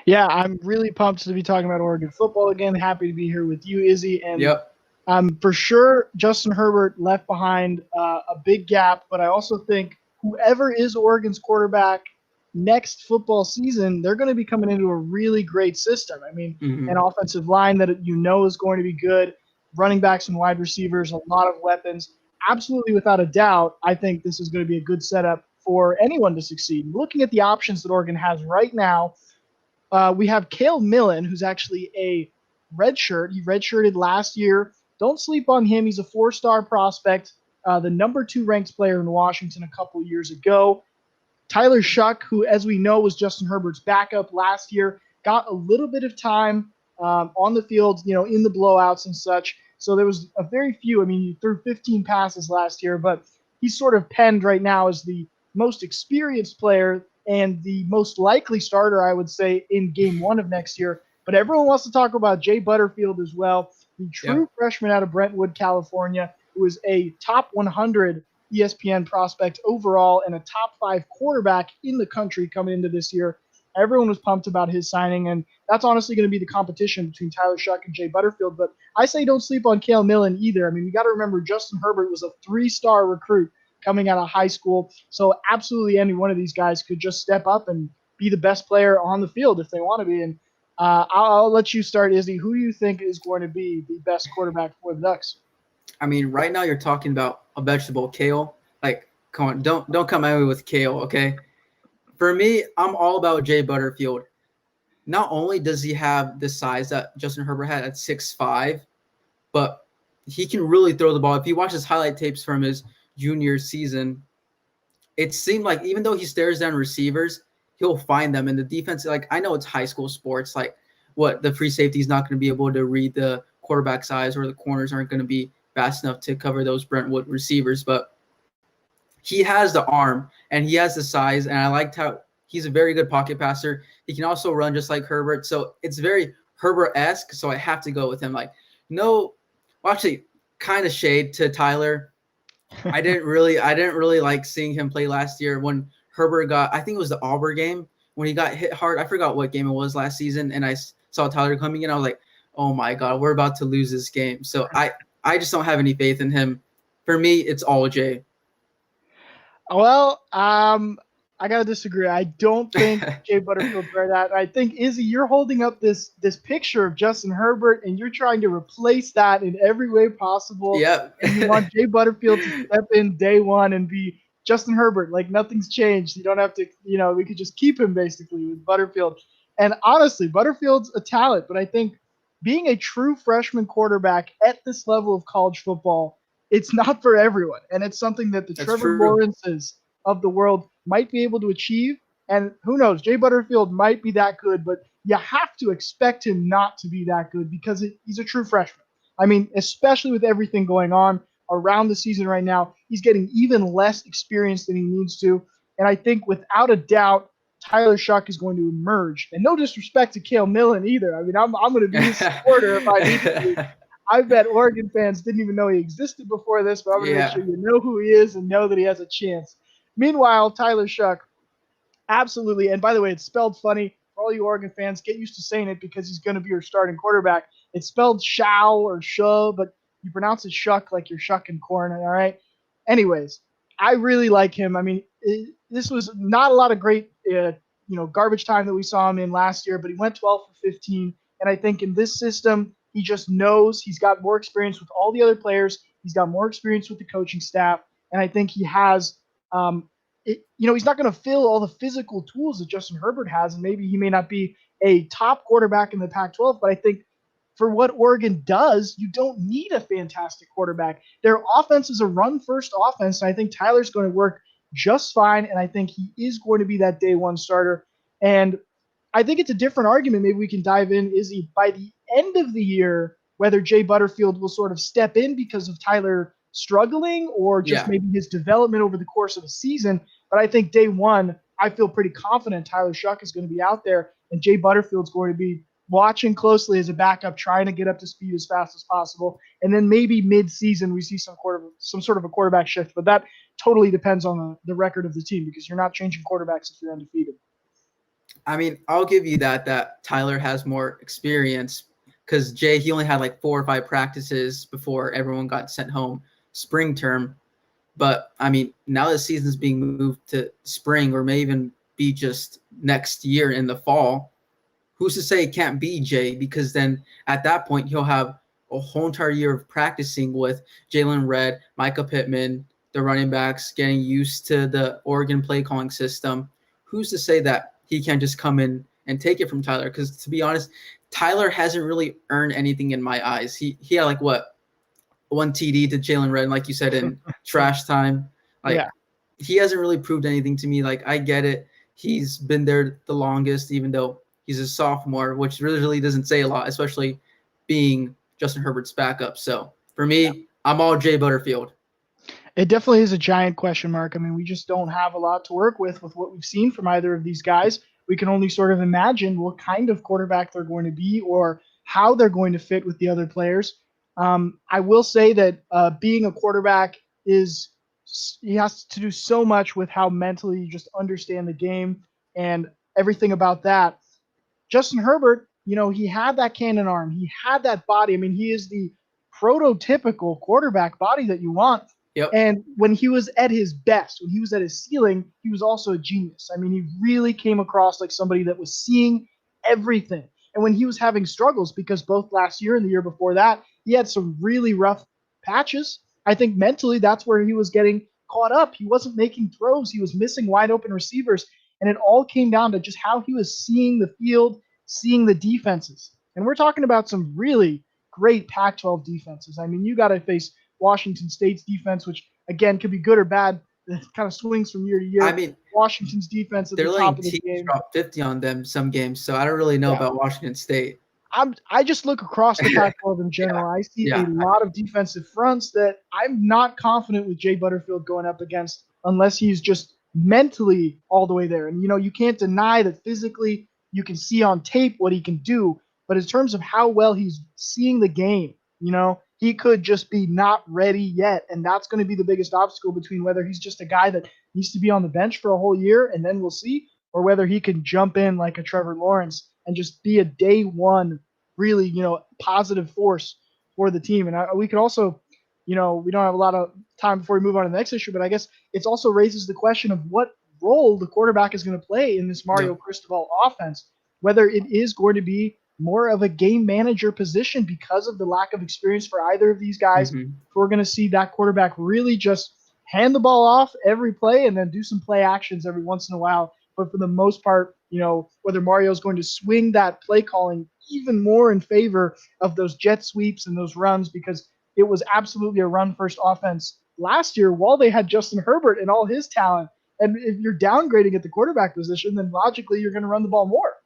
Yeah, I'm really pumped to be talking about Oregon football again. Happy to be here with you, Izzy. And Yep. for sure, Justin Herbert left behind a big gap, but I also think whoever is Oregon's quarterback next football season, they're going to be coming into a really great system. I mean, an Hmm. offensive line that you know is going to be good, running backs and wide receivers, a lot of weapons. Absolutely, without a doubt, I think this is going to be a good setup for anyone to succeed. Looking at the options that Oregon has right now, we have Kale Millen, who's actually a redshirt. He redshirted last year. Don't sleep on him. He's a four-star prospect, the number two ranked player in Washington a couple years ago. Tyler Shuck, who, as we know, was Justin Herbert's backup last year, got a little bit of time on the field, in the blowouts and such. So there was a very few. I mean, he threw 15 passes last year, but he's sort of penned right now as the most experienced player and the most likely starter, I would say, in game one of next year. But everyone wants to talk about Jay Butterfield as well, the true Yep. freshman out of Brentwood, California, who is a top 100 ESPN prospect overall and a top five quarterback in the country coming into this year. Everyone was pumped about his signing, and that's honestly going to be the competition between Tyler Shuck and Jay Butterfield. But I say don't sleep on Kale Millen either. I mean, you got to remember Justin Herbert was a three-star recruit coming out of high school, so absolutely any one of these guys could just step up and be the best player on the field if they want to be. And I'll let you start, Izzy. Who do you think is going to be the best quarterback for the Ducks? I mean, right now you're talking about a vegetable, kale. Like, come on, don't come at me with kale, okay? For me, I'm all about Jay Butterfield. Not only does he have the size that Justin Herbert had at 6'5", but he can really throw the ball. If you watch his highlight tapes from his junior season, it seemed like even though he stares down receivers, he'll find them. And the defense, like, I know it's high school sports, like what the free safety is not going to be able to read the quarterback's eyes, or the corners aren't going to be fast enough to cover those Brentwood receivers, but he has the arm and he has the size, and I liked how he's a very good pocket passer. He can also run just like Herbert, so it's very Herbert-esque. So I have to go with him. Like, no, well, actually, kind of shade to Tyler. I didn't really like seeing him play last year when Herbert got. I think it was the Auburn game when he got hit hard. I forgot what game it was last season, and I saw Tyler coming in. I was like, oh my god, we're about to lose this game. So I just don't have any faith in him. For me, it's all Jay. Well, I gotta disagree. I don't think Jay Butterfield's very that. I think Izzy, you're holding up this picture of Justin Herbert, and you're trying to replace that in every way possible. Yep. And you want Jay Butterfield to step in day one and be Justin Herbert, like nothing's changed. You don't have to, we could just keep him basically with Butterfield. And honestly, Butterfield's a talent, but I think being a true freshman quarterback at this level of college football, it's not for everyone. And it's something that the That's Trevor true. Lawrences of the world might be able to achieve. And who knows, Jay Butterfield might be that good, but you have to expect him not to be that good because he's a true freshman. I mean, especially with everything going on around the season right now, he's getting even less experience than he needs to. And I think without a doubt, Tyler Shuck is going to emerge. And no disrespect to Kale Millen either. I mean, I'm going to be his supporter if I need to be. I bet Oregon fans didn't even know he existed before this, but I'm going to make Yeah. sure you know who he is and know that he has a chance. Meanwhile, Tyler Shuck, absolutely. And by the way, it's spelled funny. For all you Oregon fans, get used to saying it because he's going to be your starting quarterback. It's spelled Shao or Sho, but you pronounce it Shuck like you're shucking corn. All right. Anyways, I really like him. I mean, this was not a lot of great, garbage time that we saw him in last year, but he went 12 for 15. And I think in this system, he just knows he's got more experience with all the other players. He's got more experience with the coaching staff. And I think he has he's not going to fill all the physical tools that Justin Herbert has, and maybe he may not be a top quarterback in the Pac-12. But I think for what Oregon does, you don't need a fantastic quarterback. Their offense is a run-first offense, and I think Tyler's going to work just fine. And I think he is going to be that day one starter. And I think it's a different argument. Maybe we can dive in. Is he by the end of the year, whether Jay Butterfield will sort of step in because of Tyler struggling or just Yeah. maybe his development over the course of the season. But I think day one, I feel pretty confident Tyler Shuck is going to be out there and Jay Butterfield's going to be watching closely as a backup, trying to get up to speed as fast as possible. And then maybe mid-season we see some sort of a quarterback shift. But that totally depends on the record of the team because you're not changing quarterbacks if you're undefeated. I mean, I'll give you that Tyler has more experience because Jay, he only had like 4 or 5 practices before everyone got sent home spring term. But I mean, now the season's being moved to spring or may even be just next year in the fall. Who's to say it can't be Jay? Because then at that point he'll have a whole entire year of practicing with Jalen Redd, Micah Pittman, the running backs, getting used to the Oregon play calling system. Who's to say that he can't just come in and take it from Tyler? Because to be honest, Tyler hasn't really earned anything in my eyes. He had like what, one TD to Jalen Redd, like you said, in trash time. Yeah. Like he hasn't really proved anything to me. Like I get it. He's been there the longest, even though he's a sophomore, which really doesn't say a lot, especially being Justin Herbert's backup. So for me, I'm all Jay Butterfield. It definitely is a giant question mark. I mean, we just don't have a lot to work with what we've seen from either of these guys. We can only sort of imagine what kind of quarterback they're going to be or how they're going to fit with the other players. I will say that being a quarterback is he has to do so much with how mentally you just understand the game and everything about that. Justin Herbert, he had that cannon arm, he had that body. I mean, he is the prototypical quarterback body that you want. Yep. And when he was at his best, when he was at his ceiling, he was also a genius. I mean, he really came across like somebody that was seeing everything. And when he was having struggles, because both last year and the year before that, he had some really rough patches. I think mentally that's where he was getting caught up. He wasn't making throws, he was missing wide open receivers. And it all came down to just how he was seeing the field, seeing the defenses. And we're talking about some really great Pac 12 defenses. I mean, you got to face Washington State's defense, which again could be good or bad. It kind of swings from year to year. I mean, Washington's defense at they're the letting top of the teams game. drop 50 on them some games, so I don't really know Yeah. about Washington State. I just look across the Pac-12 in general. I see a Yeah. lot of defensive fronts that I'm not confident with Jay Butterfield going up against unless he's just mentally all the way there. And you can't deny that physically you can see on tape what he can do, but in terms of how well he's seeing the game, he could just be not ready yet, and that's going to be the biggest obstacle between whether he's just a guy that needs to be on the bench for a whole year and then we'll see, or whether he can jump in like a Trevor Lawrence and just be a day one really, positive force for the team. And we could also, we don't have a lot of time before we move on to the next issue, but I guess it's also raises the question of what role the quarterback is going to play in this Mario Cristobal offense, whether it is going to be more of a game manager position because of the lack of experience for either of these guys. Mm-hmm. We're going to see that quarterback really just hand the ball off every play and then do some play actions every once in a while. But for the most part, whether Mario is going to swing that play calling even more in favor of those jet sweeps and those runs, because it was absolutely a run first offense last year while they had Justin Herbert and all his talent. And if you're downgrading at the quarterback position, then logically you're going to run the ball more.